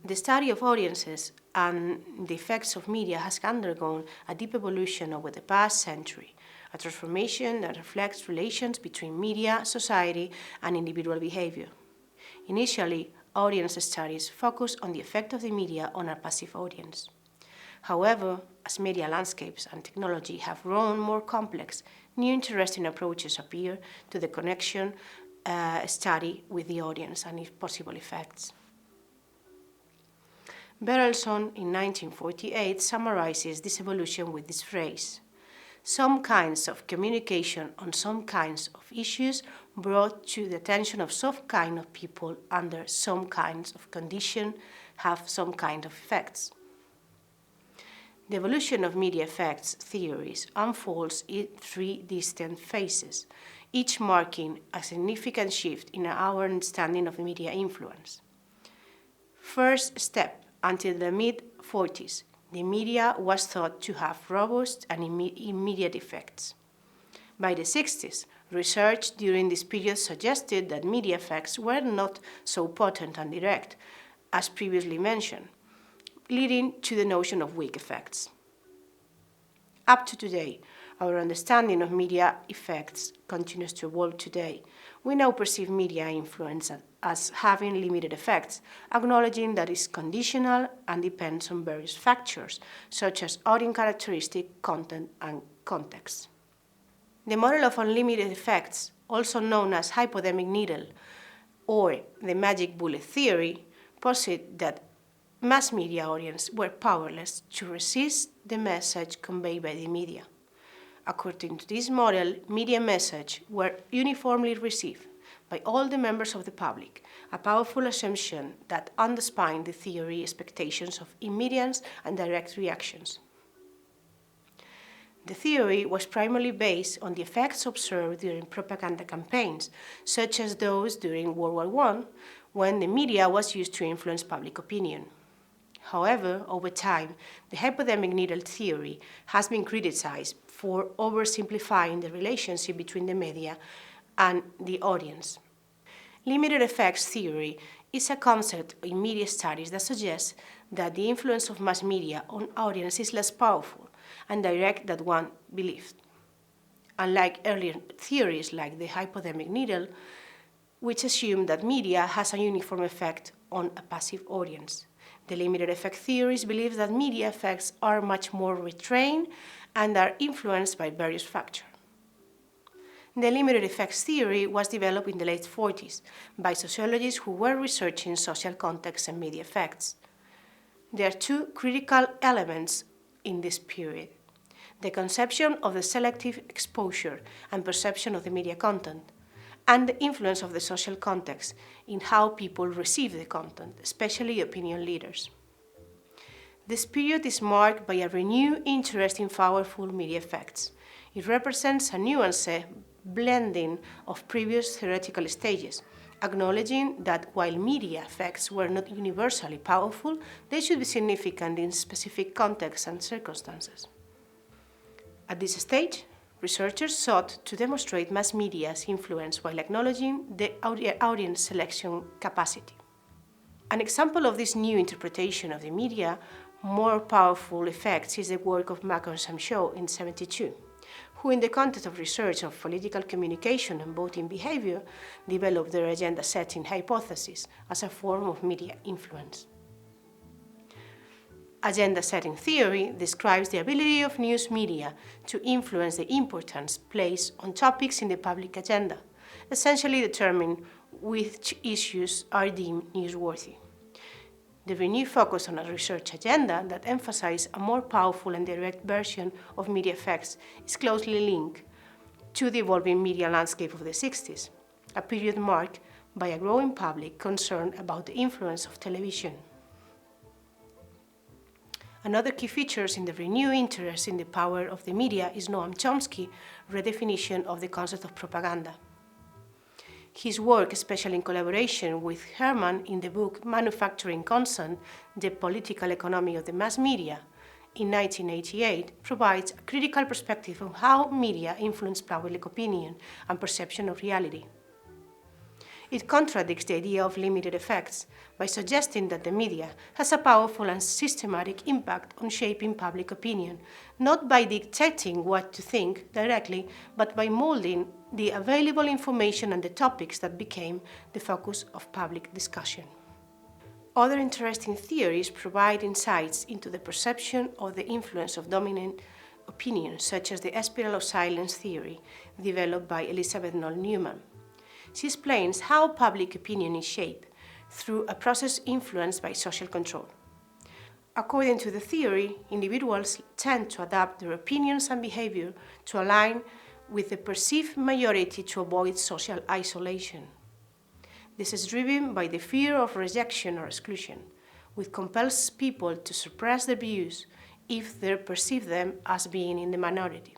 The study of audiences and the effects of media has undergone a deep evolution over the past century, a transformation that reflects relations between media, society, and individual behavior. Initially, audience studies focused on the effect of the media on a passive audience. However, as media landscapes and technology have grown more complex, new interesting approaches appear to the connection study with the audience and its possible effects. Berelson, in 1948, summarizes this evolution with this phrase: some kinds of communication on some kinds of issues brought to the attention of some kind of people under some kinds of condition have some kind of effects. The evolution of media effects theories unfolds in three distinct phases, each marking a significant shift in our understanding of media influence. First step, until the mid-40s, the media was thought to have robust and immediate effects. By the 60s, research during this period suggested that media effects were not so potent and direct as previously mentioned, leading to the notion of weak effects. Up to today, our understanding of media effects continues to evolve today. We now perceive media influence as having limited effects, acknowledging that it's conditional and depends on various factors, such as audience characteristic, content, and context. The model of unlimited effects, also known as hypodemic needle or the magic bullet theory, posits that mass media audiences were powerless to resist the message conveyed by the media. According to this model, media messages were uniformly received by all the members of the public, a powerful assumption that underpins the theory expectations of immediate and direct reactions. The theory was primarily based on the effects observed during propaganda campaigns, such as those during World War I, when the media was used to influence public opinion. However, over time, the hypodemic needle theory has been criticized for oversimplifying the relationship between the media and the audience. Limited effects theory is a concept in media studies that suggests that the influence of mass media on audience is less powerful and direct than one believed. Unlike earlier theories like the hypodemic needle, which assume that media has a uniform effect on a passive audience. The limited effect theories believe that media effects are much more restrained and are influenced by various factors. The limited effects theory was developed in the late 40s by sociologists who were researching social context and media effects. There are two critical elements in this period: the conception of the selective exposure and perception of the media content, and the influence of the social context in how people receive the content, especially opinion leaders. This period is marked by a renewed interest in powerful media effects. It represents a nuanced blending of previous theoretical stages, acknowledging that while media effects were not universally powerful, they should be significant in specific contexts and circumstances. At this stage, researchers sought to demonstrate mass media's influence while acknowledging the audience selection capacity. An example of this new interpretation of the media more powerful effects is the work of Macon and Shaw in 1972, who in the context of research of political communication and voting behavior developed their agenda-setting hypothesis as a form of media influence. Agenda-setting theory describes the ability of news media to influence the importance placed on topics in the public agenda, essentially determining which issues are deemed newsworthy. The renewed focus on a research agenda that emphasizes a more powerful and direct version of media effects is closely linked to the evolving media landscape of the 60s, a period marked by a growing public concern about the influence of television. Another key feature in the renewed interest in the power of the media is Noam Chomsky's redefinition of the concept of propaganda. His work, especially in collaboration with Herman in the book Manufacturing Consent, The Political Economy of the Mass Media, in 1988, provides a critical perspective on how media influence public opinion and perception of reality. It contradicts the idea of limited effects by suggesting that the media has a powerful and systematic impact on shaping public opinion, not by dictating what to think directly, but by molding the available information and the topics that became the focus of public discussion. Other interesting theories provide insights into the perception of the influence of dominant opinions, such as the spiral of silence theory, developed by Elizabeth Noll Newman. She explains how public opinion is shaped through a process influenced by social control. According to the theory, individuals tend to adapt their opinions and behavior to align with the perceived majority to avoid social isolation. This is driven by the fear of rejection or exclusion, which compels people to suppress their views if they perceive them as being in the minority.